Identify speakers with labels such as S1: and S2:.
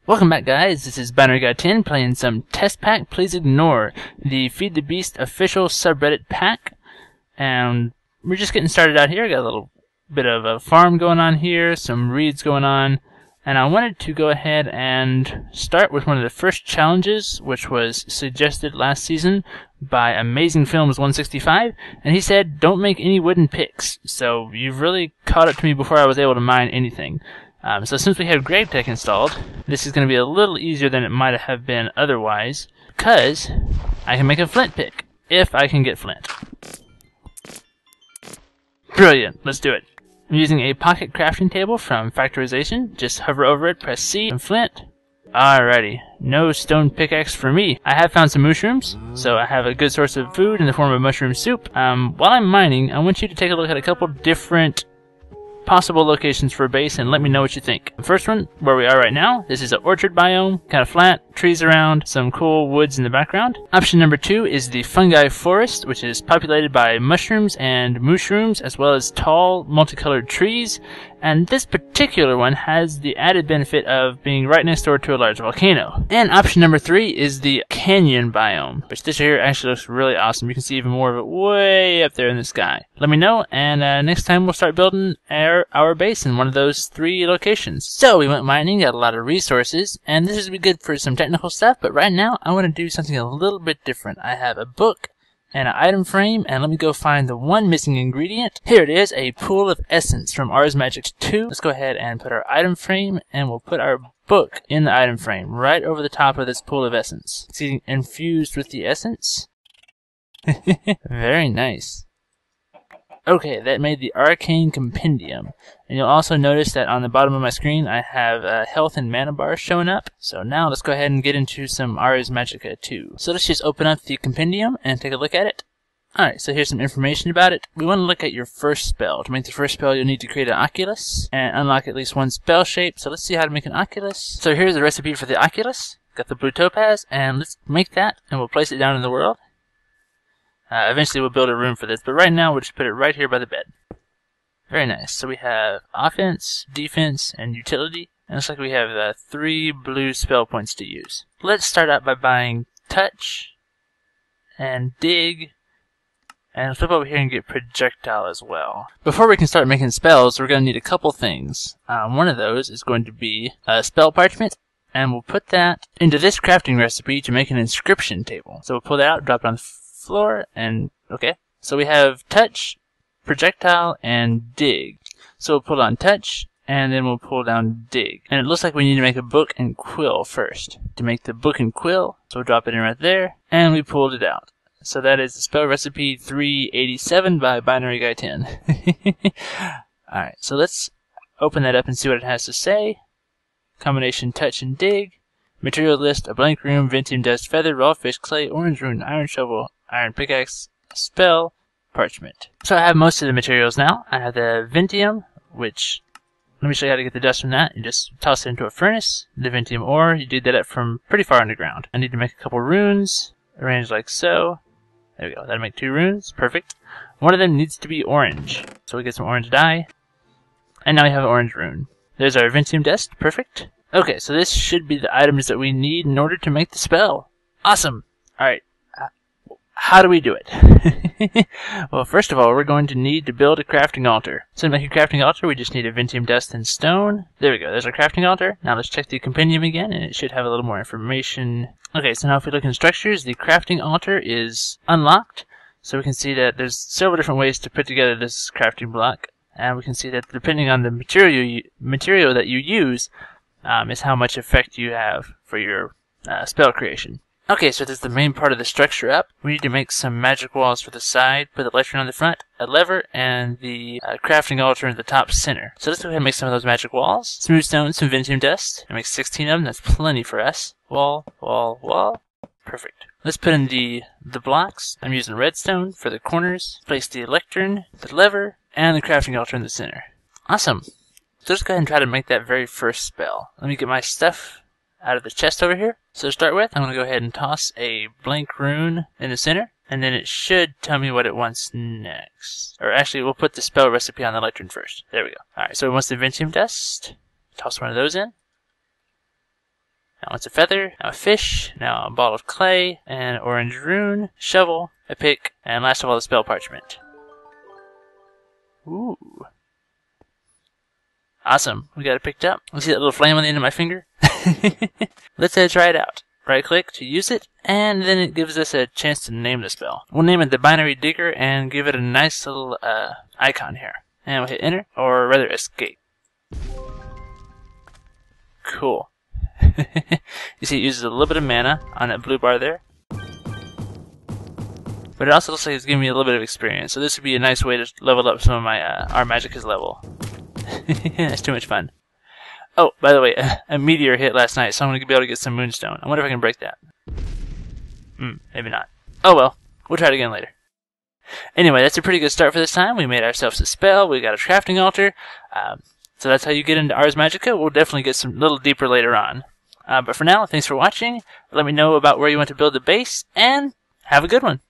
S1: Welcome back, guys. This is Binary Guy 10 playing some Test Pack. Please ignore the Feed the Beast official subreddit pack. And we're just getting started out here. Got a little bit of a farm going on here, some reeds going on. And I wanted to go ahead and start with one of the first challenges, which was suggested last season by Amazing Films 165. And he said, don't make any wooden picks. So you've really caught up to me before I was able to mine anything. So since we have Grave Tech installed, this is going to be a little easier than it might have been otherwise, because I can make a flint pick, if I can get flint. Brilliant, let's do it. I'm using a pocket crafting table from Factorization. Just hover over it, press C, and flint. Alrighty, no stone pickaxe for me. I have found some mushrooms, so I have a good source of food in the form of mushroom soup. While I'm mining, I want you to take a look at a couple different possible locations for a base and let me know what you think. The first one, where we are right now, this is an orchard biome, kind of flat, trees around, some cool woods in the background. Option number 2 is the Fungi Forest, which is populated by mushrooms and mushrooms, as well as tall, multicolored trees. And this particular one has the added benefit of being right next door to a large volcano. And option number 3 is the canyon biome, which this here actually looks really awesome. You can see even more of it way up there in the sky. Let me know, and next time we'll start building our base in one of those 3 locations. So we went mining, got a lot of resources, and this is be good for some technical stuff, but right now I want to do something a little bit different. I have a book and an item frame, and let me go find the one missing ingredient. Here it is, a pool of essence from Ars Magica 2. Let's go ahead and put our item frame, and we'll put our book in the item frame, right over the top of this pool of essence. It's getting infused with the essence. Very nice. Okay, that made the Arcane Compendium. And you'll also notice that on the bottom of my screen I have health and mana bars showing up. So now let's go ahead and get into some Ars Magica 2. So let's just open up the compendium and take a look at it. Alright, so here's some information about it. We want to look at your first spell. To make the first spell, you'll need to create an Oculus and unlock at least one spell shape. So let's see how to make an Oculus. So here's the recipe for the Oculus. Got the blue topaz, and let's make that, and we'll place it down in the world. Eventually we'll build a room for this, but right now we'll just put it right here by the bed. Very nice. So we have offense, defense, and utility. And it looks like we have 3 blue spell points to use. Let's start out by buying touch and dig, and flip over here and get projectile as well. Before we can start making spells, we're going to need a couple things. One of those is going to be spell parchment, and we'll put that into this crafting recipe to make an inscription table. So we'll pull that out, drop it on the floor, and okay. So we have touch, projectile, and dig. So we'll pull down touch, and then we'll pull down dig. And it looks like we need to make a book and quill first. To make the book and quill, so we'll drop it in right there, and we pulled it out. So that is the spell recipe 387 by Binary Guy 10. Alright, so let's open that up and see what it has to say. Combination touch and dig. Material list, a blank room, ventium dust, feather, raw fish, clay, orange rune, iron shovel, iron pickaxe, spell, parchment. So I have most of the materials now. I have the ventium, which, let me show you how to get the dust from that. You just toss it into a furnace, the ventium ore. You dig that up from pretty far underground. I need to make a couple runes, arranged like so. There we go, that'll make 2 runes, perfect. One of them needs to be orange, so we get some orange dye. And now we have an orange rune. There's our ventium dust, perfect. Okay, so this should be the items that we need in order to make the spell. Awesome! Alright, how do we do it? Well, first of all, we're going to need to build a crafting altar. So to make a crafting altar, we just need a ventium dust and stone. There we go, there's our crafting altar. Now let's check the compendium again, and it should have a little more information. Okay, so now if we look in structures, the crafting altar is unlocked. So we can see that there's several different ways to put together this crafting block. And we can see that depending on the material that you use, is how much effect you have for your spell creation. Okay, so that's the main part of the structure up. We need to make some magic walls for the side, put the electron on the front, a lever, and the crafting altar in the top center. So let's go ahead and make some of those magic walls. Smooth stone, some ventium dust. I make 16 of them, that's plenty for us. Wall, wall, wall. Perfect. Let's put in the blocks. I'm using redstone for the corners. Place the electron, the lever, and the crafting altar in the center. Awesome. So let's go ahead and try to make that very first spell. Let me get my stuff out of the chest over here. So to start with, I'm going to go ahead and toss a blank rune in the center, and then it should tell me what it wants next. Or actually, we'll put the spell recipe on the electron first. There we go. Alright, so it wants the ventium dust. Toss one of those in. Now it's a feather, now a fish, now a ball of clay, an orange rune, shovel, a pick, and last of all the spell parchment. Ooh. Awesome. We got it picked up. You see that little flame on the end of my finger? Let's try it out. Right click to use it, and then it gives us a chance to name the spell. We'll name it the Binary Digger and give it a nice little icon here. And we'll hit enter, or rather escape. Cool. You see it uses a little bit of mana on that blue bar there. But it also looks like it's giving me a little bit of experience, so this would be a nice way to level up some of my Ars Magica's level. That's too much fun. Oh, by the way, a meteor hit last night, so I'm going to be able to get some moonstone. I wonder if I can break that. Maybe not. Oh well, we'll try it again later. Anyway, that's a pretty good start for this time. We made ourselves a spell, we got a crafting altar, so that's how you get into Ars Magica. We'll definitely get some little deeper later on. But for now, thanks for watching. Let me know about where you want to build the base, and have a good one.